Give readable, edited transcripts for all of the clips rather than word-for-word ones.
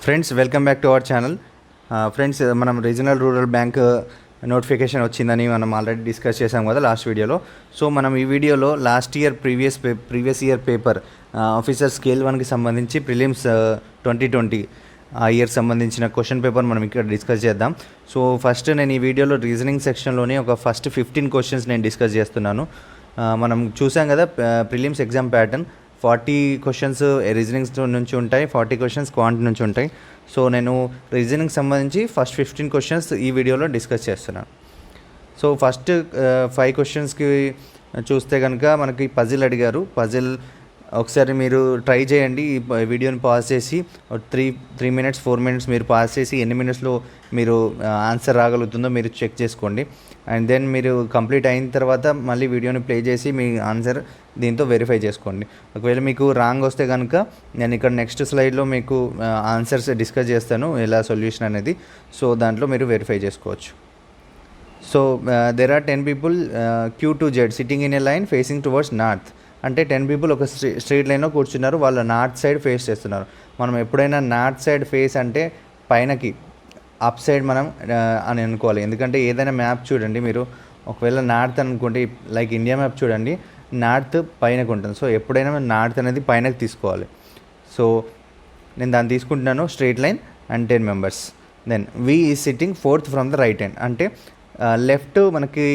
Friends welcome back to our channel. Friends మనం regional rural bank notification వచ్చిందని మనం already discuss చేసాం కదా లాస్ట్ వీడియోలో. సో మనం ఈ వీడియోలో last year previous year paper officer scale 1కి సంబంధించి ప్రిలిమ్స్ 2020 ఆ ఇయర్ సంబంధించిన క్వశ్చన్ పేపర్ మనం ఇక్కడ డిస్కస్ చేద్దాం. సో ఫస్ట్ నేను ఈ వీడియోలో రీజనింగ్ సెక్షన్లోని ఒక ఫస్ట్ 15 క్వశ్చన్స్ నేను డిస్కస్ చేస్తున్నాను. మనం చూసాం కదా prelims exam pattern 40 questions reasonings నుంచి ఉంటాయి, 40 క్వశ్చన్స్ క్వాంట్ నుంచి ఉంటాయి. సో నేను రీజనింగ్ సంబంధించి ఫస్ట్ 15 క్వశ్చన్స్ ఈ వీడియోలో డిస్కస్ చేస్తున్నాను. సో ఫస్ట్ 5 క్వశ్చన్స్కి చూస్తే కనుక మనకి పజిల్ అడిగారు. పజిల్ ఒకసారి మీరు ట్రై చేయండి, ఈ వీడియోని పాజ్ చేసి 3 minutes 4 minutes మీరు పాజ్ చేసి ఎన్ని మినిట్స్లో మీరు ఆన్సర్ రాగలుగుతుందో మీరు చెక్ చేసుకోండి. అండ్ దెన్ మీరు కంప్లీట్ అయిన తర్వాత మళ్ళీ వీడియోని ప్లే చేసి మీ ఆన్సర్ దీంతో వెరిఫై చేసుకోండి. ఒకవేళ మీకు రాంగ్ వస్తే కనుక నేను ఇక్కడ నెక్స్ట్ స్లైడ్లో మీకు ఆన్సర్స్ డిస్కస్ చేస్తాను ఎలా సొల్యూషన్ అనేది. సో దాంట్లో మీరు వెరిఫై చేసుకోవచ్చు. So there are 10 people Q to Z sitting in a line facing towards north. అంటే 10 people ఒక స్ట్రీట్ లైన్లో కూర్చున్నారు, వాళ్ళు నార్త్ సైడ్ ఫేస్ చేస్తున్నారు. మనం ఎప్పుడైనా నార్త్ సైడ్ ఫేస్ అంటే పైనకి అప్ సైడ్ మనం అని అనుకోవాలి. ఎందుకంటే ఏదైనా మ్యాప్ చూడండి మీరు, ఒకవేళ నార్త్ అనుకుంటే లైక్ ఇండియా మ్యాప్ చూడండి, నార్త్ పైనకు ఉంటుంది. సో ఎప్పుడైనా నార్త్ అనేది పైనకి తీసుకోవాలి. సో నేను దాన్ని తీసుకుంటున్నాను straight line and 10 members. Then V is sitting 4th from the right hand. అంటే లెఫ్ట్ మనకి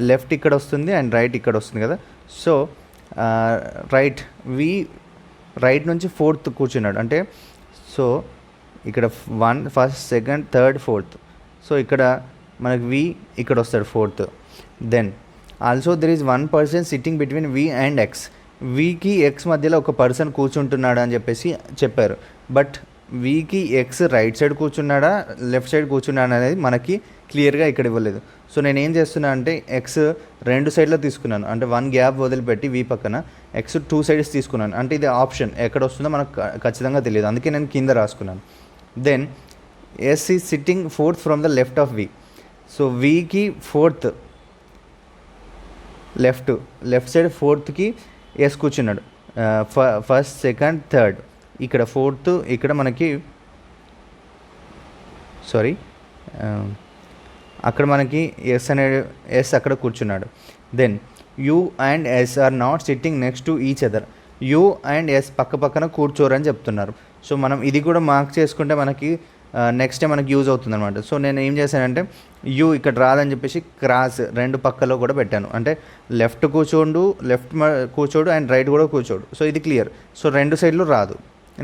లెఫ్ట్ ఇక్కడ వస్తుంది అండ్ రైట్ ఇక్కడ వస్తుంది కదా. సో రైట్ నుంచి 4th కూర్చున్నాడు. అంటే సో ఇక్కడ 1 first second third 4th. So ఇక్కడ మనకి వి ఇక్కడ వస్తాడు 4th. Then also there is 1 person sitting between V and X. వికి ఎక్స్ మధ్యలో ఒక పర్సన్ కూర్చుంటున్నాడు అని చెప్పేసి చెప్పారు. బట్ వికి ఎక్స్ రైట్ సైడ్ కూర్చున్నాడా లెఫ్ట్ సైడ్ కూర్చున్నాడా అనేది మనకి క్లియర్గా ఇక్కడ ఇవ్వలేదు. సో నేను ఏం చేస్తున్నా అంటే ఎక్స్ 2 సైడ్లో తీసుకున్నాను, అంటే 1 gap వదిలిపెట్టి వి పక్కన ఎక్స్ 2 sides తీసుకున్నాను. అంటే ఇది ఆప్షన్ ఎక్కడ వస్తుందో మనకు ఖచ్చితంగా తెలియదు, అందుకే నేను కింద రాసుకున్నాను. Then S is sitting 4th from the left of V. So వికి 4th లెఫ్ట్ సైడ్ 4thకి ఎస్ కూర్చున్నాడు. ఫస్ట్ సెకండ్ థర్డ్ ఇక్కడ 4th, ఇక్కడ మనకి అక్కడ మనకి ఎస్ అక్కడ కూర్చున్నాడు. Then U and S are not sitting next to each other. U and S పక్క పక్కన కూర్చోరు అని చెప్తున్నారు. సో మనం ఇది కూడా మార్క్ చేసుకుంటే మనకి నెక్స్ట్ టైం మనకి యూజ్ అవుతుంది అనమాట. సో నేను ఏం చేశానంటే యూ ఇక్కడ రాదని చెప్పేసి క్రాస్ 2 పక్కలో కూడా పెట్టాను. అంటే లెఫ్ట్ కూర్చోడు అండ్ రైట్ కూడా కూర్చోడు. సో ఇది క్లియర్. సో 2 సైడ్లు రాదు,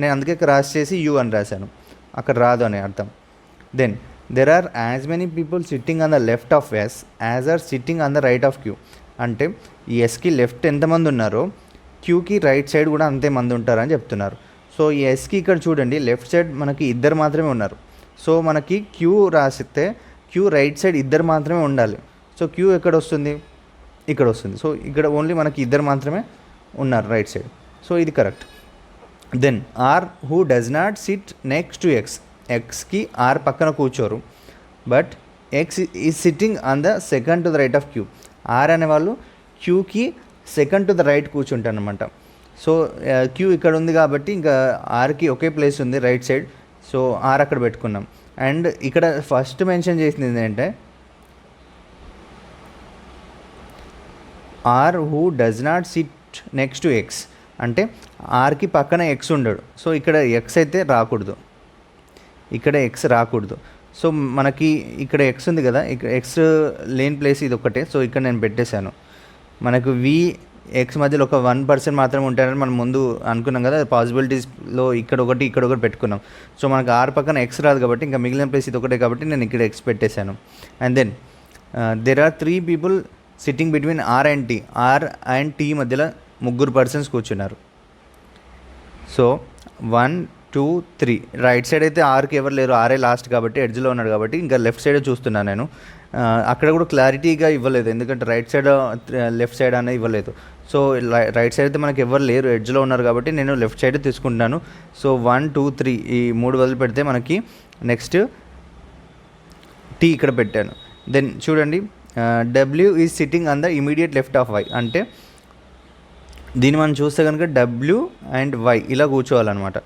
నేను అందుకే క్రాస్ చేసి యూ అని రాశాను, అక్కడ రాదు అని అర్థం. Then there are as many people sitting on the left of S as are sitting on the right of Q. అంటే ఈ ఎస్కి లెఫ్ట్ ఎంతమంది ఉన్నారో క్యూకి రైట్ సైడ్ కూడా అంతే మంది ఉంటారని చెప్తున్నారు. సో ఈ ఎస్కి ఇక్కడ చూడండి లెఫ్ట్ సైడ్ మనకి 2 మాత్రమే ఉన్నారు. సో మనకి క్యూ రాసిస్తే క్యూ రైట్ సైడ్ 2 మాత్రమే ఉండాలి. సో క్యూ ఎక్కడ వస్తుంది, ఇక్కడ వస్తుంది. సో ఇక్కడ ఓన్లీ మనకి 2 మాత్రమే ఉన్నారు రైట్ సైడ్. సో ఇది correct. Then R who does not sit next to X. ఎక్స్కి ఆర్ పక్కన కూర్చోరు, but X is sitting on the second to the right of Q. R అనేవాళ్ళు క్యూకి సెకండ్ టు ద రైట్ కూర్చుంటారు అనమాట. So Q ఇక్కడ ఉంది కాబట్టి ఇంకా ఆర్కి ఒకే ప్లేస్ ఉంది రైట్ సైడ్. సో ఆర్ అక్కడ పెట్టుకున్నాం. అండ్ ఇక్కడ ఫస్ట్ మెన్షన్ చేసింది ఏంటంటే R who does not sit next to X. అంటే ఆర్కి పక్కన ఎక్స్ ఉండడు. సో ఇక్కడ ఎక్స్ అయితే రాకూడదు, ఇక్కడ ఎక్స్ రాకూడదు. సో మనకి ఇక్కడ ఎక్స్ ఉంది కదా, ఇక్కడ ఎక్స్ లేని ప్లేస్ ఇది ఒకటే. సో ఇక్కడ నేను పెట్టేశాను. మనకు వి ఎక్స్ మధ్యలో ఒక 1 person మాత్రమే ఉంటారని మనం ముందు అనుకున్నాం కదా, పాసిబిలిటీస్లో ఇక్కడ ఒకటి పెట్టుకున్నాం. సో మనకు ఆర్ పక్కన ఎక్స్ రాదు కాబట్టి ఇంకా మిగిలిన ప్లేస్ ఇది ఒకటే కాబట్టి నేను ఇక్కడ ఎక్స్ పెట్టేశాను. And then there are 3 people sitting between R and T. R and T మధ్యలో 3 persons కూర్చున్నారు. సో 1 2 3 రైట్ సైడ్ అయితే ఆర్కి ఎవరు లేరు, ఆరే లాస్ట్ కాబట్టి ఎడ్జ్లో ఉన్నాడు కాబట్టి ఇంకా లెఫ్ట్ సైడే చూస్తున్నాను నేను. అక్కడ కూడా క్లారిటీగా ఇవ్వలేదు, ఎందుకంటే రైట్ సైడ్ లెఫ్ట్ సైడ్ అనేది ఇవ్వలేదు. సో రైట్ సైడ్ అయితే మనకి ఎవరు లేరు, ఎడ్జ్లో ఉన్నారు కాబట్టి నేను లెఫ్ట్ సైడ్ తీసుకుంటున్నాను. సో 1 2 3 ఈ 3 వదిలి పెడితే మనకి నెక్స్ట్ టీ ఇక్కడ పెట్టాను. దెన్ చూడండి W is sitting on the immediate left of Y. అంటే దీన్ని మనం చూస్తే కనుక డబ్ల్యూ అండ్ వై ఇలా కూర్చోవాలన్నమాట.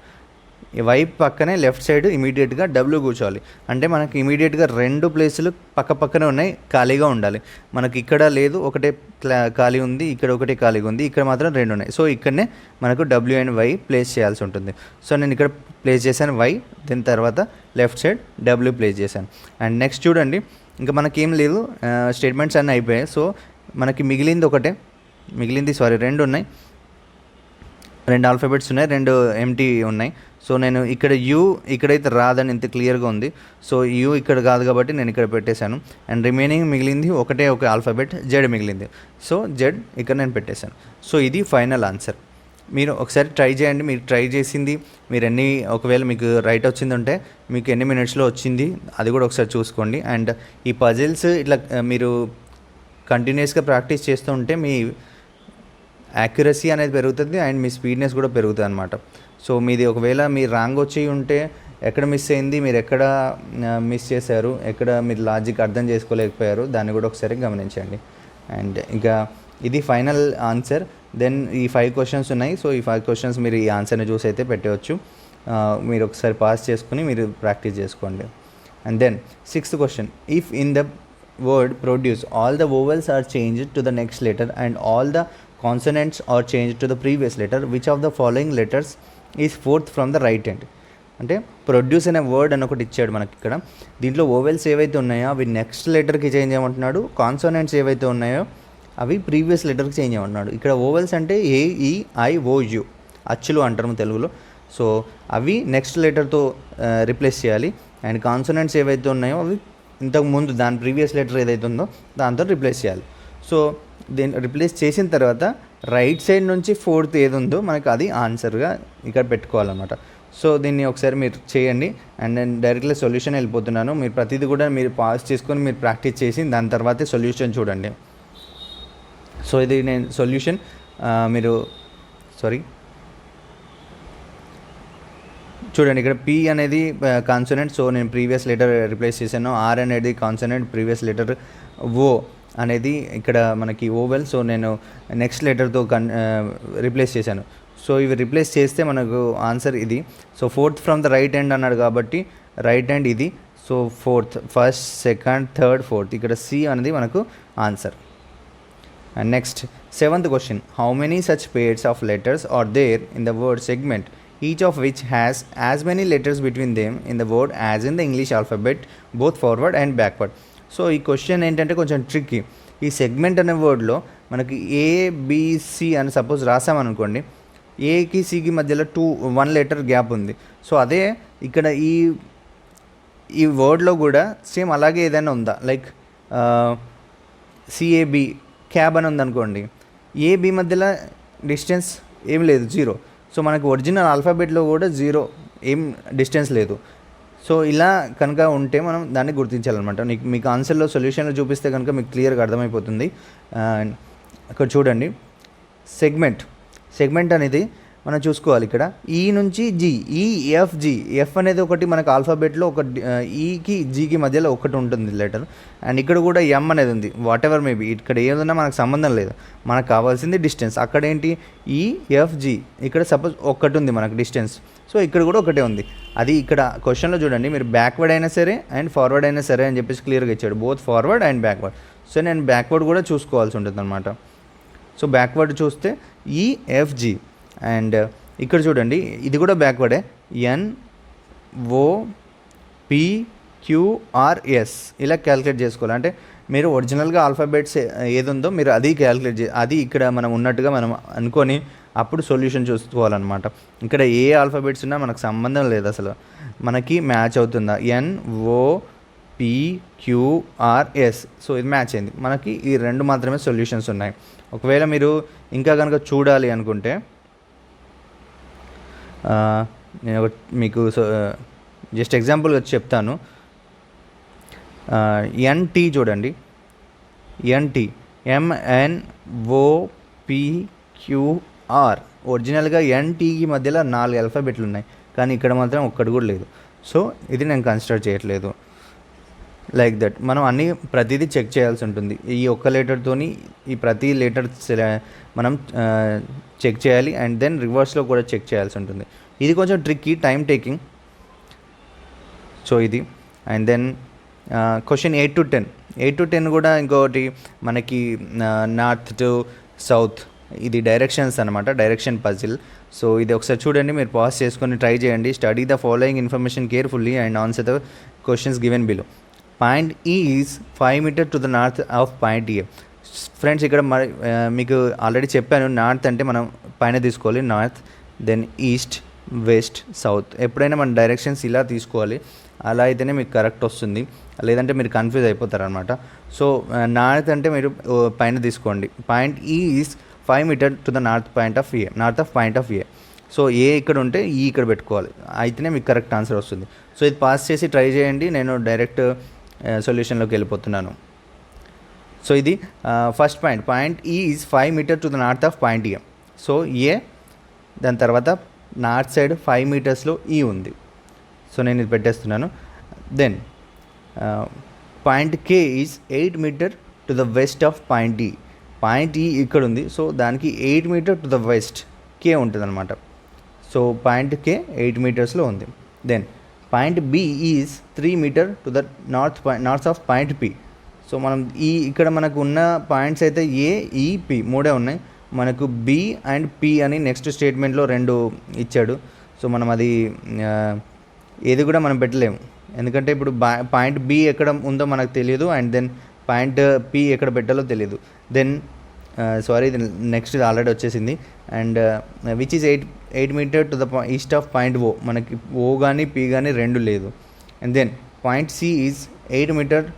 ఈ వై పక్కనే లెఫ్ట్ సైడ్ ఇమీడియట్గా డబ్ల్యూ కూర్చోవాలి. అంటే మనకి ఇమీడియట్గా రెండు ప్లేసులు పక్క పక్కనే ఉన్నాయి, ఖాళీగా ఉండాలి. మనకి ఇక్కడ లేదు, ఒకటే ఖాళీ ఉంది, ఇక్కడ ఒకటే ఖాళీగా ఉంది, ఇక్కడ మాత్రం రెండు ఉన్నాయి. సో ఇక్కడనే మనకు డబ్ల్యూ అండ్ వై ప్లేస్ చేయాల్సి ఉంటుంది. సో నేను ఇక్కడ ప్లేస్ చేశాను వై, దీని తర్వాత లెఫ్ట్ సైడ్ డబ్ల్యూ ప్లేస్ చేశాను. అండ్ నెక్స్ట్ చూడండి, ఇంకా మనకేం లేదు, స్టేట్మెంట్స్ అన్నీ అయిపోయాయి. సో మనకి మిగిలింది రెండు ఉన్నాయి, రెండు ఆల్ఫాబెట్స్ ఉన్నాయి, రెండు ఎంటీ ఉన్నాయి. సో నేను ఇక్కడ యూ ఇక్కడైతే రాదని ఇంత క్లియర్గా ఉంది. సో యూ ఇక్కడ కాదు కాబట్టి నేను ఇక్కడ పెట్టేశాను. అండ్ రిమైనింగ్ మిగిలింది ఒకటే ఒక ఆల్ఫాబెట్ జెడ్ మిగిలింది. సో జెడ్ ఇక్కడ నేను పెట్టేశాను. సో ఇది ఫైనల్ ఆన్సర్. మీరు ఒకసారి ట్రై చేయండి. మీరు ట్రై చేసింది మీరు ఒకవేళ మీకు రైట్ వచ్చింది ఉంటే మీకు ఎన్ని మినిట్స్లో వచ్చింది అది కూడా ఒకసారి చూసుకోండి. అండ్ ఈ పజిల్స్ ఇట్లా మీరు కంటిన్యూస్గా ప్రాక్టీస్ చేస్తూ ఉంటే మీ యాక్యురసీ అనేది పెరుగుతుంది అండ్ మీ స్పీడ్నెస్ కూడా పెరుగుతుంది అనమాట. సో మీది ఒకవేళ మీరు రాంగ్ వచ్చి ఉంటే ఎక్కడ మిస్ అయింది, మీరు ఎక్కడ మిస్ చేశారు, ఎక్కడ మీరు లాజిక్ అర్థం చేసుకోలేకపోయారు, దాన్ని కూడా ఒకసారి గమనించండి. అండ్ ఇంకా ఇది ఫైనల్ ఆన్సర్. దెన్ ఈ 5 క్వశ్చన్స్ ఉన్నాయి. సో ఈ 5 క్వశ్చన్స్ మీరు ఈ ఆన్సర్ని చూసి అయితే పెట్టవచ్చు. మీరు ఒకసారి పాస్ చేసుకుని మీరు ప్రాక్టీస్ చేసుకోండి. And then 6th question, if in the word produce all the vowels are changed to the next letter and all the consonants are changed to the previous letter, which of the following letters is fourth from the right hand? అంటే produce అనే word అని ఒకటి ఇచ్చాడు మనకి ఇక్కడ. దీంట్లో vowels ఏవైతే ఉన్నాయో అవి నెక్స్ట్ లెటర్కి చేంజ్ చేయమంటున్నాడు, కాన్సోనెంట్స్ ఏవైతే ఉన్నాయో అవి ప్రీవియస్ లెటర్కి చేంజ్ చేయమంటున్నాడు. ఇక్కడ ఓవెల్స్ అంటే AEIOU అచ్చులు అంటారు తెలుగులో. సో అవి నెక్స్ట్ లెటర్తో రిప్లేస్ చేయాలి. అండ్ కాన్సోనెంట్స్ ఏవైతే ఉన్నాయో అవి ఇంతకు ముందు దాని ప్రీవియస్ లెటర్ ఏదైతే ఉందో దాంతో రిప్లేస్ చేయాలి. సో దీన్ని రిప్లేస్ చేసిన తర్వాత రైట్ సైడ్ నుంచి ఫోర్త్ ఏది ఉందో మనకి అది ఆన్సర్గా ఇక్కడ పెట్టుకోవాలన్నమాట. సో దీన్ని ఒకసారి మీరు చేయండి. అండ్ నేను డైరెక్ట్గా సొల్యూషన్ వెళ్ళిపోతున్నాను. మీరు ప్రతిదీ కూడా మీరు పాస్ చేసుకొని మీరు ప్రాక్టీస్ చేసి దాని తర్వాతే సొల్యూషన్ చూడండి. సో ఇది నేను సొల్యూషన్ చూడండి, ఇక్కడ పి అనేది కాన్సోనెంట్. సో నేను ప్రీవియస్ లెటర్ రిప్లేస్ చేశాను. ఆర్ అనేది కాన్సోనెంట్, ప్రీవియస్ లెటర్. ఓ అనేది ఇక్కడ మనకి ఓవెల్. సో నేను నెక్స్ట్ లెటర్తో రిప్లేస్ చేశాను. సో ఇవి రిప్లేస్ చేస్తే మనకు ఆన్సర్ ఇది. So fourth from the right hand అన్నాడు కాబట్టి రైట్ హ్యాండ్ ఇది. So first, second, third, fourth, ఇక్కడ సి అనేది మనకు answer. And next 7th question, how many such pairs of letters are there in the word segment, each of which has as many letters between them in the word as in the English alphabet, both forward and backward. So ఈ question ఏంటంటే కొంచెం tricky. ఈ segment అనే వర్డ్లో మనకి ABC అని suppose రాసామనుకోండి, ఏకి సికి మధ్యలో 1 లెటర్ గ్యాప్ ఉంది. సో అదే ఇక్కడ ఈ వర్డ్లో కూడా సేమ్ అలాగే ఏదైనా ఉందా, లైక్ CAB క్యాబ్ అని ఉందనుకోండి, AB మధ్యలో డిస్టెన్స్ ఏం లేదు, 0. సో మనకు ఒరిజినల్ ఆల్ఫాబెట్లో కూడా 0 ఏం డిస్టెన్స్ లేదు. సో ఇలా కనుక ఉంటే మనం దాన్ని గుర్తించాలన్నమాట. మీకు ఆన్సర్లో సొల్యూషన్లో చూపిస్తే కనుక మీకు క్లియర్గా అర్థమైపోతుంది. ఇక్కడ చూడండి, సెగ్మెంట్ అనేది మనం చూసుకోవాలి. ఇక్కడ ఈ నుంచి జీ, EFG, ఎఫ్ అనేది ఒకటి మనకు ఆల్ఫాబెట్లో ఒక ఈకి జీకి మధ్యలో ఒకటి ఉంటుంది లెటర్. అండ్ ఇక్కడ కూడా ఎం అనేది ఉంది. వాట్ ఎవర్ మేబీ ఇక్కడ ఏదన్నా మనకు సంబంధం లేదు, మనకు కావాల్సింది డిస్టెన్స్. అక్కడ ఏంటి EFG, ఇక్కడ సపోజ్ ఒకటి ఉంది మనకు డిస్టెన్స్. సో ఇక్కడ కూడా ఒకటే ఉంది. అది ఇక్కడ క్వశ్చన్లో చూడండి, మీరు బ్యాక్వర్డ్ అయినా సరే అండ్ ఫార్వర్డ్ అయినా సరే అని చెప్పేసి క్లియర్గా ఇచ్చాడు, both forward and backward. So నేను బ్యాక్వర్డ్ కూడా చూసుకోవాల్సి ఉంటుంది అనమాట. సో బ్యాక్వర్డ్ చూస్తే EFG. అండ్ ఇక్కడ చూడండి, ఇది కూడా బ్యాక్వర్డే, NOPQRS ఇలా క్యాలిక్యులేట్ చేసుకోవాలి. అంటే మీరు ఒరిజినల్గా ఆల్ఫాబెట్స్ ఏది ఉందో మీరు అది క్యాలిక్యులేట్ అది ఇక్కడ మనం ఉన్నట్టుగా మనం అనుకొని అప్పుడు సొల్యూషన్ చూసుకోవాలన్నమాట. ఇక్కడ ఏ ఆల్ఫాబెట్స్ ఉన్నా మనకు సంబంధం లేదు, అసలు మనకి మ్యాచ్ అవుతుందా, NOPQRS. సో ఇది మ్యాచ్ అయింది. మనకి ఈ 2 మాత్రమే సొల్యూషన్స్ ఉన్నాయి. ఒకవేళ మీరు ఇంకా కనుక చూడాలి అనుకుంటే నేను మీకు జస్ట్ ఎగ్జాంపుల్ వచ్చి చెప్తాను. NT చూడండి, NT MNOPQR. ఒరిజినల్గా NTకి మధ్యలో 4 ఆల్ఫాబెట్లు ఉన్నాయి, కానీ ఇక్కడ మాత్రం ఒక్కటి కూడా లేదు. సో ఇది నేను కన్సిడర్ చేయట్లేదు. లైక్ దట్ మనం అన్నీ ప్రతిదీ చెక్ చేయాల్సి ఉంటుంది. ఈ ఒక్క లెటర్తోని ఈ ప్రతి లెటర్ మనం చెక్ చేయాలి అండ్ దెన్ రివర్స్లో కూడా చెక్ చేయాల్సి ఉంటుంది. ఇది కొంచెం ట్రిక్కీ, టైం టేకింగ్. సో ఇది and then question 8 to 10. 8 to 10 కూడా ఇంకొకటి మనకి నార్త్ టు సౌత్, ఇది డైరెక్షన్స్ అనమాట, డైరెక్షన్ పజిల్. సో ఇది ఒకసారి చూడండి, మీరు పాజ్ చేసుకొని ట్రై చేయండి. Study the following information carefully and answer the questions given below. Point E is 5 meters to the north of point A. Friends ఇక్కడ మీకు ఆల్రెడీ చెప్పాను, నార్త్ అంటే మనం పైన తీసుకోవాలి, north, then east, west, south. ఎప్పుడైనా మన డైరెక్షన్స్ ఇలా తీసుకోవాలి, అలా అయితేనే మీకు కరెక్ట్ వస్తుంది, లేదంటే మీరు కన్ఫ్యూజ్ అయిపోతారు అనమాట. సో నార్త్ అంటే మీరు పైన తీసుకోండి. Point E is 5 meters to the north point of A, north of point of A. So A ఇక్కడ ఉంటే ఈ ఇక్కడ పెట్టుకోవాలి, అయితేనే మీకు కరెక్ట్ ఆన్సర్ వస్తుంది. సో ఇది పాస్ చేసి ట్రై చేయండి, నేను డైరెక్ట్ సొల్యూషన్లోకి వెళ్ళిపోతున్నాను. సో ఇది first point E is 5 meters to the north of point A. So A, దాని తర్వాత నార్త్ సైడ్ 5 metersలో ఈ ఉంది. సో నేను ఇది పెట్టేస్తున్నాను. Then point K is 8 meters to the west of point E. Point E ఇక్కడ ఉంది, సో దానికి 8 meters to the west K ఉంటుంది అనమాట. సో పాయింట్ కే 8 metersలో ఉంది. Then point B is 3 meters to the north of point P. So మనం ఇక్కడ మనకు ఉన్న పాయింట్స్ అయితే ఏ, ఈ, పి మూడే ఉన్నాయి. మనకు బి అండ్ పి అని నెక్స్ట్ స్టేట్మెంట్లో 2 ఇచ్చాడు. సో మనం అది ఏది కూడా మనం పెట్టలేము, ఎందుకంటే ఇప్పుడు పాయింట్ బి ఎక్కడ ఉందో మనకు తెలియదు అండ్ దెన్ పాయింట్ పి ఎక్కడ పెట్టాలో తెలియదు. దెన్ సారీ, ఇది నెక్స్ట్ ఆల్రెడీ వచ్చేసింది. And which is 8 meters to the east of point O. మనకి ఓ కానీ పి కానీ 2 లేదు. And then point C is 8 meters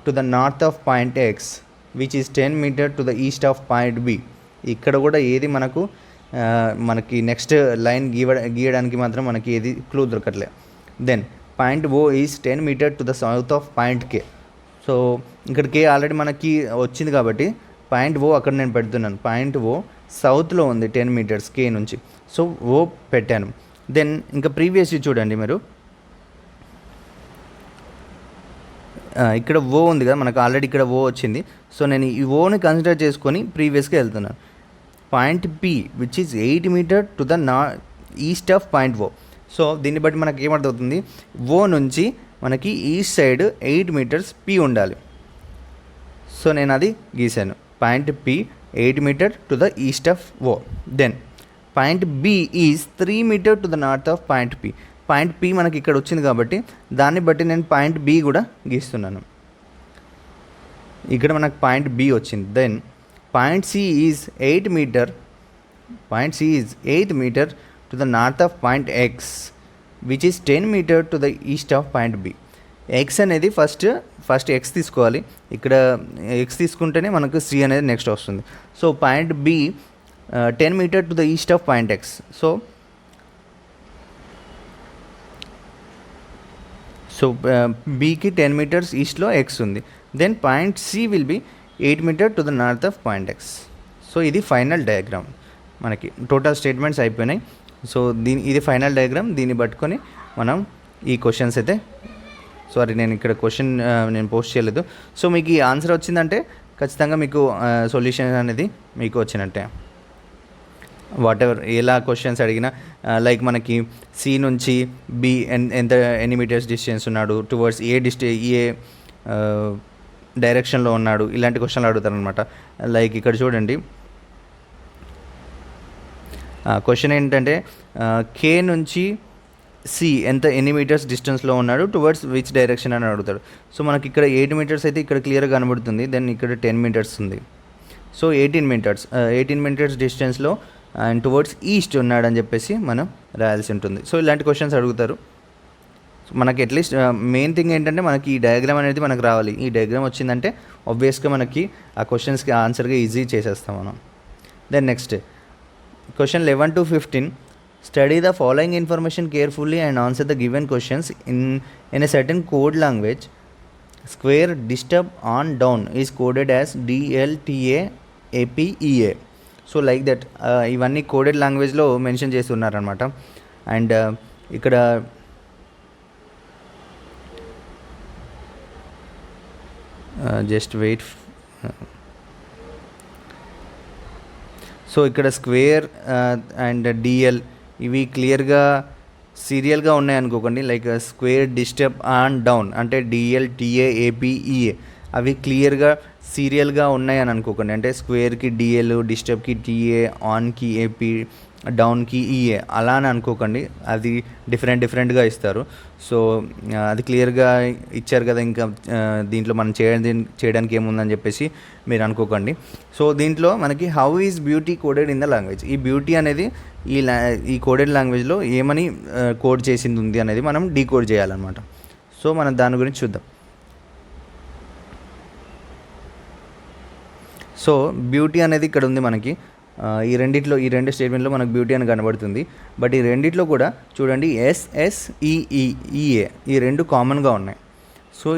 to the north of point X, which is 10 meters to the east of point B. ఇక్కడ కూడా ఏది మనకి next line గీయడానికి మాత్రం మనకి ఏది క్లూ దొరకట్లే. Then point O is 10 meters to the south of point K. So ఇక్కడ కే ఆల్రెడీ మనకి వచ్చింది కాబట్టి పాయింట్ ఓ అక్కడ నేను పెడుతున్నాను. పాయింట్ ఓ సౌత్లో ఉంది 10 meters కే నుంచి, సో ఓ పెట్టాను. దెన్ ఇంకా ప్రీవియస్లీ చూడండి మీరు, ఇక్కడ ఓ ఉంది కదా మనకు, ఆల్రెడీ ఇక్కడ ఓ వచ్చింది. సో నేను ఈ ఓని కన్సిడర్ చేసుకొని ప్రీవియస్గా వెళ్తున్నాను. Point P which is 8 meters to the east of point O. So దీన్ని బట్టి మనకి ఏమర్థమవుతుంది, ఓ నుంచి మనకి ఈస్ట్ సైడ్ 8 meters పి ఉండాలి. సో నేను అది గీసాను. Point P 8 meters to the east of O. Then point B is 3 meters to the north of point P. Point P మనకి ఇక్కడ వచ్చింది కాబట్టి దాన్ని బట్టి నేను పాయింట్ బి కూడా గీస్తున్నాను. ఇక్కడ మనకు పాయింట్ బి వచ్చింది. Then point C is 8 meters, point C is 8 meters to the north of point X, which is 10 meters to the east of point B. X అనేది ఫస్ట్ ఎక్స్ తీసుకోవాలి. ఇక్కడ X తీసుకుంటేనే మనకు సి అనేది next వస్తుంది. So point B 10 meters to the east of point X. So బీకి 10 meters ఈస్ట్లో X ఉంది. Then point C will B 8 meters to the north of point X. So ఇది ఫైనల్ డయాగ్రామ్, మనకి total statements అయిపోయినాయి. So ఇది final diagram. దీన్ని పట్టుకొని మనం ఈ క్వశ్చన్స్ అయితే, సారీ నేను ఇక్కడ క్వశ్చన్ నేను పోస్ట్ చేయలేదు. సో మీకు ఈ ఆన్సర్ వచ్చిందంటే ఖచ్చితంగా మీకు సొల్యూషన్ అనేది మీకు వచ్చినట్టే. వాట్ ఎవర్ ఎలా క్వశ్చన్స్ అడిగినా, లైక్ మనకి సి నుంచి బి ఎన్ని మీటర్స్ డిస్టెన్స్ ఉన్నాడు, టువర్డ్స్ ఏ డైరెక్షన్లో ఉన్నాడు, ఇలాంటి క్వశ్చన్లు అడుగుతారు అనమాట. లైక్ ఇక్కడ చూడండి, క్వశ్చన్ ఏంటంటే కే నుంచి సి ఎన్ని మీటర్స్ డిస్టెన్స్లో ఉన్నాడు, టువర్డ్స్ విచ్ డైరెక్షన్ అని అడుగుతాడు. సో మనకి ఇక్కడ 8 meters అయితే ఇక్కడ క్లియర్గా కనబడుతుంది. దెన్ ఇక్కడ 10 meters ఉంది. సో 18 meters డిస్టెన్స్లో అండ్ టువర్డ్స్ ఈస్ట్ ఉన్నాడని చెప్పేసి మనం రాయాల్సి ఉంటుంది. సో ఇలాంటి క్వశ్చన్స్ అడుగుతారు. మనకి అట్లీస్ట్ మెయిన్ థింగ్ ఏంటంటే మనకి ఈ డయాగ్రామ్ అనేది మనకు రావాలి. ఈ డయాగ్రామ్ వచ్చిందంటే ఆబ్వియస్గా మనకి ఆ క్వశ్చన్స్కి ఆన్సర్గా ఈజీ చేసేస్తాం మనం. Then next question 11 to 15. Study the following information carefully and answer the given questions in a certain code language. Square disturb on down is coded as DLTA APEA. So like that ఇవన్నీ coded లాంగ్వేజ్లో mention చేసి ఉన్నారనమాట. And ఇక్కడ just wait. So ఇక్కడ square and DL ఇవి క్లియర్గా సీరియల్గా ఉన్నాయి అనుకోకండి. Like square disturb and down అంటే డిఎల్ టీఏ ఏపీఈఏ అవి క్లియర్గా సీరియల్గా ఉన్నాయి అని అనుకోకండి. అంటే స్క్వేర్కి డిఎల్, డిస్టర్బ్కి టీఏ, ఆన్కి ఏపీ, డౌన్కి ఈఏ అలా అని అనుకోకండి. అది డిఫరెంట్గా ఇస్తారు. సో అది క్లియర్గా ఇచ్చారు కదా, ఇంకా దీంట్లో మనం చేయడానికి ఏముందని చెప్పేసి మీరు అనుకోకండి. సో దీంట్లో మనకి how is beauty coded in the language, ఈ బ్యూటీ అనేది ఈ కోడెడ్ లాంగ్వేజ్లో ఏమని కోడ్ చేసింది ఉంది అనేది మనం డీకోడ్ చేయాలన్నమాట. సో మనం దాని గురించి చూద్దాం. సో బ్యూటీ అనేది ఇక్కడ ఉంది మనకి. ఈ రెండు స్టేట్మెంట్లో మనకు బ్యూటీ అని కనబడుతుంది. బట్ ఈ రెండిట్లో కూడా చూడండి ఎస్ఎస్ఈఈఏ ఈ రెండు కామన్గా ఉన్నాయి. సో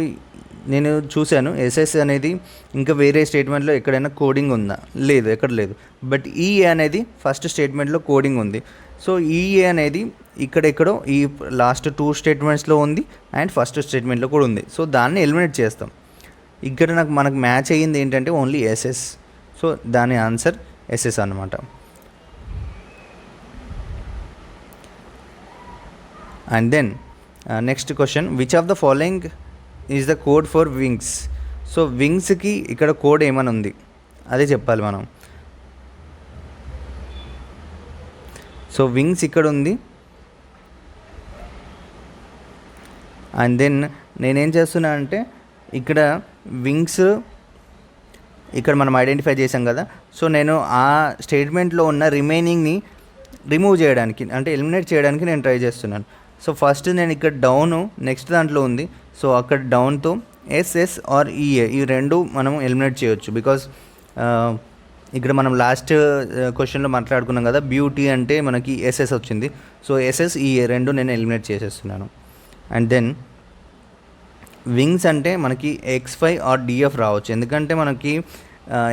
నేను చూశాను ఎస్ఎస్ అనేది ఇంకా వేరే స్టేట్మెంట్లో ఎక్కడైనా కోడింగ్ ఉందా, లేదు, ఎక్కడ లేదు. బట్ ఈఏ అనేది ఫస్ట్ స్టేట్మెంట్లో కోడింగ్ ఉంది. సో ఈఏ అనేది ఇక్కడెక్కడో ఈ లాస్ట్ 2 స్టేట్మెంట్స్లో ఉంది అండ్ ఫస్ట్ స్టేట్మెంట్లో కూడా ఉంది. సో దాన్ని ఎలిమినేట్ చేస్తాం. ఇక్కడ మనకు మ్యాచ్ అయ్యింది ఏంటంటే ఓన్లీ ఎస్ఎస్. సో దాని ఆన్సర్ ఎస్ఎస్ అన్నమాట. And then next question, which of the following is the code for wings. So వింగ్స్కి ఇక్కడ కోడ్ ఏమైనా ఉంది అదే చెప్పాలి మనం. సో వింగ్స్ ఇక్కడ ఉంది. అండ్ దెన్ నేనేం చేస్తున్నా అంటే ఇక్కడ వింగ్స్ ఇక్కడ మనం ఐడెంటిఫై చేసాం కదా. సో నేను ఆ స్టేట్మెంట్లో ఉన్న రిమైనింగ్ని రిమూవ్ చేయడానికి అంటే ఎలిమినేట్ చేయడానికి నేను ట్రై చేస్తున్నాను. సో ఫస్ట్ నేను ఇక్కడ డౌను నెక్స్ట్ దాంట్లో ఉంది. సో అక్కడ డౌన్తో ఎస్ఎస్ ఆర్ ఈఏ ఈ రెండు మనం ఎలిమినేట్ చేయొచ్చు. బికాజ్ ఇక్కడ మనం లాస్ట్ క్వశ్చన్లో మాట్లాడుకున్నాం కదా, బ్యూటీ అంటే మనకి ఎస్ఎస్ వచ్చింది. సో ఎస్ఎస్ ఈఏ రెండు నేను ఎలిమినేట్ చేసేస్తున్నాను. అండ్ దెన్ వింగ్స్ అంటే మనకి ఎక్స్5 ఆర్ డిఎఫ్ రావచ్చు. ఎందుకంటే మనకి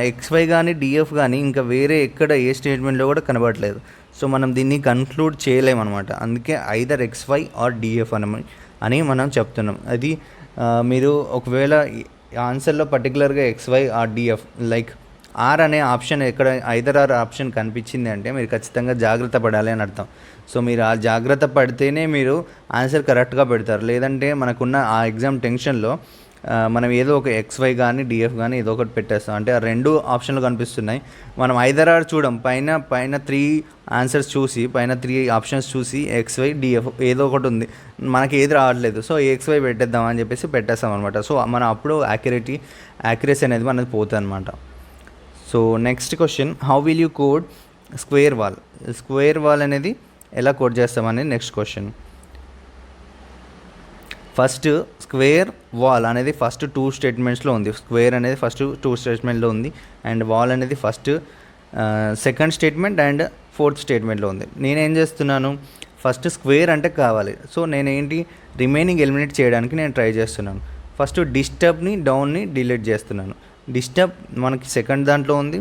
ఎక్స్5 కానీ డిఎఫ్ కానీ ఇంకా వేరే ఎక్కడ ఏ స్టేట్మెంట్లో కూడా కనబడట్లేదు. సో మనం దీన్ని కన్క్లూడ్ చేయలేమన్నమాట. అందుకే ఐదర్ ఎక్స్5 ఆర్ డిఎఫ్ అని మనం చెప్తున్నాం. అది మీరు ఒకవేళ ఆన్సర్లో పర్టికులర్గా ఎక్స్5 ఆర్ డిఎఫ్ లైక్ ఆర్ అనే ఆప్షన్ ఎక్కడ ఐదర్ ఆర్ ఆప్షన్ కనిపించింది అంటే మీరు ఖచ్చితంగా జాగ్రత్త పడాలి అని అర్థం. సో మీరు ఆ జాగ్రత్త పడితేనే మీరు ఆన్సర్ కరెక్ట్గా పెడతారు. లేదంటే మనకున్న ఆ ఎగ్జామ్ టెన్షన్లో మనం ఏదో ఒక ఎక్స్5 కానీ డిఎఫ్ కానీ ఏదో ఒకటి పెట్టేస్తాం. అంటే ఆ రెండు ఆప్షన్లు కనిపిస్తున్నాయి, మనం ఐదర్ ఆర్ చూడం, పైన 3 ఆన్సర్స్ చూసి పైన 3 ఆప్షన్స్ చూసి ఎక్స్5 డిఎఫ్ ఏదో ఒకటి ఉంది, మనకి ఏది రావట్లేదు. సో ఎక్స్5 పెట్టేద్దాం అని చెప్పేసి పెట్టేస్తాం అనమాట. సో మనం అప్పుడు యాక్యురసీ అనేది మనది పోతుంది అనమాట. So next question, how will you code square wall. Square wall అనేది ఎలా కోడ్ చేస్తామని next question. First square wall అనేది ఫస్ట్ 2 స్టేట్మెంట్స్లో ఉంది. స్క్వేర్ అనేది ఫస్ట్ 2 స్టేట్మెంట్లో ఉంది అండ్ వాల్ అనేది first second statement and 4th స్టేట్మెంట్లో ఉంది. నేనేం చేస్తున్నాను, ఫస్ట్ స్క్వేర్ అంటే కావాలి. సో నేనేంటి రిమైనింగ్ ఎలిమినేట్ చేయడానికి నేను ట్రై చేస్తున్నాను. ఫస్ట్ డిస్టర్బ్ని డౌన్ని డిలీట్ చేస్తున్నాను. డిస్టర్బ్ మనకి సెకండ్ దాంట్లో ఉంది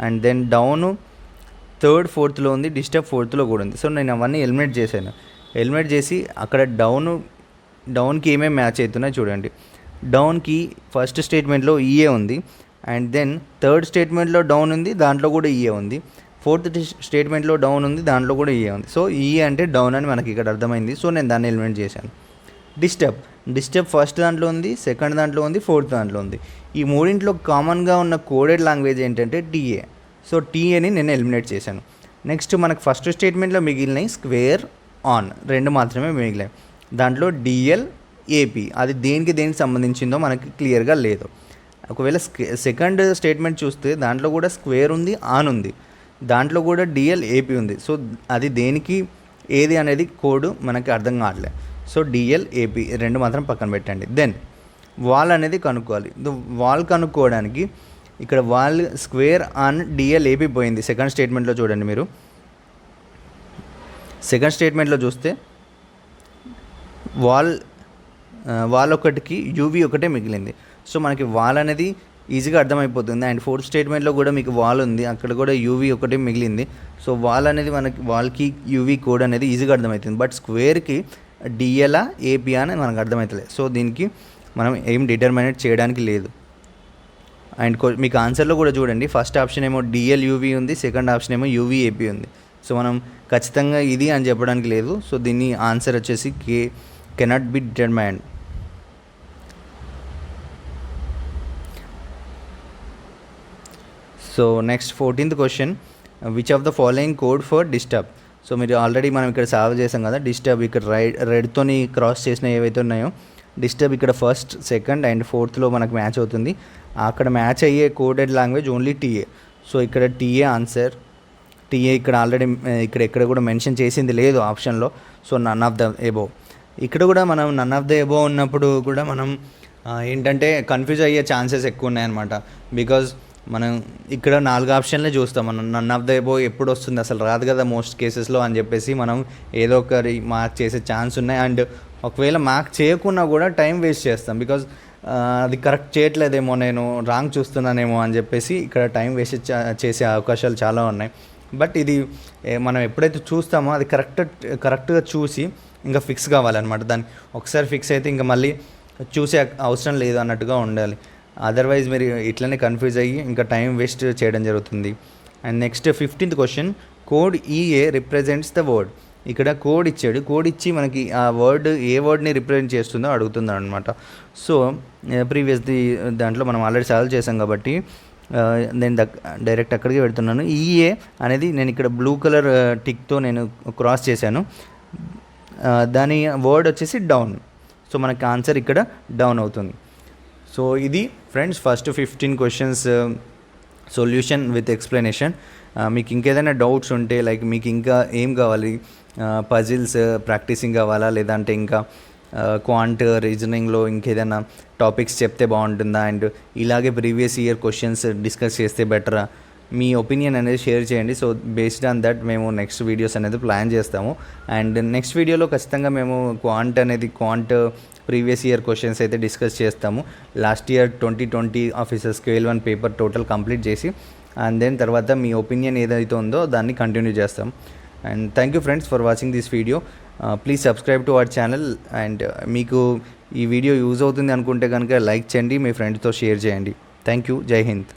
అండ్ దెన్ డౌను 3rd 4thలో ఉంది, డిస్టర్బ్ 4thలో కూడా ఉంది. సో నేను అవన్నీ ఎలిమినేట్ చేశాను. ఎలిమినేట్ చేసి అక్కడ డౌన్కి ఏమేమి మ్యాచ్ అవుతున్నాయి చూడండి. డౌన్కి ఫస్ట్ స్టేట్మెంట్లో ఈఏ ఉంది అండ్ దెన్ 3rd స్టేట్మెంట్లో డౌన్ ఉంది, దాంట్లో కూడా ఈఏ ఉంది. 4th స్టేట్మెంట్లో డౌన్ ఉంది, దాంట్లో కూడా ఈఏ ఉంది. సో ఈఏ అంటే డౌన్ అని మనకి ఇక్కడ అర్థమైంది. సో నేను దాన్ని ఎలిమినేట్ చేశాను. డిస్టర్బ్ ఫస్ట్ దాంట్లో ఉంది, సెకండ్ దాంట్లో ఉంది, 4th దాంట్లో ఉంది. ఈ మూడింట్లో కామన్గా ఉన్న కోడెడ్ లాంగ్వేజ్ ఏంటంటే టీఏ. సో టీఏని నేను ఎలిమినేట్ చేశాను. నెక్స్ట్ మనకు ఫస్ట్ స్టేట్మెంట్లో మిగిలినాయి స్క్వేర్ ఆన్ రెండు మాత్రమే మిగిలాయి. దాంట్లో డిఎల్ ఏపీ అది దేనికి సంబంధించిందో మనకి క్లియర్గా లేదు. ఒకవేళ సెకండ్ స్టేట్మెంట్ చూస్తే దాంట్లో కూడా స్క్వేర్ ఉంది, ఆన్ ఉంది, దాంట్లో కూడా డిఎల్ ఏపీ ఉంది. సో అది దేనికి ఏది అనేది కోడ్ మనకి అర్థం కావట్లేదు. సో డిఎల్ ఏపీ రెండు మాత్రం పక్కన పెట్టండి. దెన్ వాల్ అనేది కనుక్కోవాలి. వాల్ కనుక్కోవడానికి ఇక్కడ wall square on DL AP పోయింది. సెకండ్ స్టేట్మెంట్లో చూడండి, మీరు సెకండ్ స్టేట్మెంట్లో చూస్తే వాల్ ఒకటికి యూవీ ఒకటే మిగిలింది. సో మనకి వాల్ అనేది ఈజీగా అర్థమైపోతుంది. అండ్ 4th స్టేట్మెంట్లో కూడా మీకు వాల్ ఉంది, అక్కడ కూడా యూవీ ఒకటే మిగిలింది. సో వాల్ అనేది మనకి వాల్కి యూవీ కోడ్ అనేది ఈజీగా అర్థమవుతుంది. బట్ స్క్వేర్కి డిఎల్ఆ ఏపీ అని మనకు అర్థమవుతలేదు. సో దీనికి మనం ఏం డిటర్మినేట్ చేయడానికి లేదు. అండ్ మీకు ఆన్సర్లో కూడా చూడండి, ఫస్ట్ ఆప్షన్ ఏమో డిఎల్యూవి ఉంది, సెకండ్ ఆప్షన్ ఏమో యూవీఏపీ ఉంది. సో మనం ఖచ్చితంగా ఇది అని చెప్పడానికి లేదు. సో దీన్ని ఆన్సర్ వచ్చేసి cannot be determined. So next 14th question, which of the following code for disturb. So మీరు ఆల్రెడీ మనం ఇక్కడ సాల్వ్ చేసాం కదా, డిస్టర్బ్ ఇక్కడ రెడ్తోని క్రాస్ చేసిన ఏవైతే ఉన్నాయో డిస్టర్బ్ ఇక్కడ ఫస్ట్, సెకండ్ అండ్ ఫోర్త్లో మనకు మ్యాచ్ అవుతుంది. అక్కడ మ్యాచ్ అయ్యే coded language only TA. So ఇక్కడ టీఏ ఆన్సర్. టీఏ ఇక్కడ ఆల్రెడీ ఇక్కడ ఎక్కడ కూడా మెన్షన్ చేసింది లేదు ఆప్షన్లో. So none of the above. ఇక్కడ కూడా మనం నన్ ఆఫ్ ద ఎబోవ్ ఉన్నప్పుడు కూడా మనం ఏంటంటే కన్ఫ్యూజ్ అయ్యే ఛాన్సెస్ ఎక్కువ ఉన్నాయన్నమాట. బికాజ్ మనం ఇక్కడ 4 ఆప్షన్లే చూస్తాం. మనం నన్ ఆఫ్ ద ఎబోవ్ ఎప్పుడు వస్తుంది, అసలు రాదు కదా మోస్ట్ కేసెస్లో అని చెప్పేసి మనం ఏదో ఒకరి మార్క్ చేసే ఛాన్స్ ఉన్నాయి. అండ్ ఒకవేళ మార్క్ చేయకున్నా కూడా టైం వేస్ట్ చేస్తాం. బికాజ్ అది కరెక్ట్ చేయట్లేదేమో, నేను రాంగ్ చూస్తున్నానేమో అని చెప్పేసి ఇక్కడ టైం వేస్ట్ చేసే అవకాశాలు చాలా ఉన్నాయి. బట్ ఇది మనం ఎప్పుడైతే చూస్తామో అది కరెక్ట్గా చూసి ఇంకా ఫిక్స్ కావాలన్నమాట. దాన్ని ఒకసారి ఫిక్స్ అయితే ఇంకా మళ్ళీ చూసే అవసరం లేదు అన్నట్టుగా ఉండాలి. అదర్వైజ్ మీరు ఇట్లనే కన్ఫ్యూజ్ అయ్యి ఇంకా టైం వేస్ట్ చేయడం జరుగుతుంది. And next 15th question, code EA represents the word. ఇక్కడ కోడ్ ఇచ్చాడు, కోడ్ ఇచ్చి మనకి ఆ వర్డ్ ఏ వర్డ్ని రిప్రజెంట్ చేస్తుందో అడుగుతుంది అనమాట. సో ప్రీవియస్ది దాంట్లో మనం ఆల్రెడీ సాల్వ్ చేసాం కాబట్టి నేను డైరెక్ట్ అక్కడికి పెడుతున్నాను. ఈఏ అనేది నేను ఇక్కడ బ్లూ కలర్ టిక్తో నేను క్రాస్ చేశాను. దాని వర్డ్ వచ్చేసి డౌన్. సో మనకి ఆన్సర్ ఇక్కడ డౌన్ అవుతుంది. సో ఇది friends first 15 questions solution with explanation. మీకు ఇంకేదైనా డౌట్స్ ఉంటే లైక్ మీకు ఇంకా ఏం కావాలి, పజిల్స్ ప్రాక్టీసింగ్ కావాలా, లేదంటే ఇంకా క్వాంట్ రీజనింగ్లో ఇంకేదైనా టాపిక్స్ చెప్తే బాగుంటుందా, అండ్ ఇలాగే ప్రీవియస్ ఇయర్ క్వశ్చన్స్ డిస్కస్ చేస్తే బెటరా, మీ ఒపీనియన్ అనేది షేర్ చేయండి. సో బేస్డ్ ఆన్ దట్ మేము నెక్స్ట్ వీడియోస్ అనేది ప్లాన్ చేస్తాము. అండ్ నెక్స్ట్ వీడియోలో ఖచ్చితంగా మేము క్వాంట్ ప్రీవియస్ ఇయర్ క్వశ్చన్స్ అయితే డిస్కస్ చేస్తాము. Last year 2020 officer scale 1 paper total complete చేసి అండ్ దెన్ తర్వాత మీ ఒపీనియన్ ఏదైతే ఉందో దాన్ని కంటిన్యూ చేస్తాం. And thank you friends for watching this video. Please subscribe to our channel. And మీకు ఈ వీడియో యూజ్ అవుతుంది అనుకుంటే కనుక లైక్ చేయండి, మీ ఫ్రెండ్స్తో షేర్ చేయండి. Thank you. జై హింద్.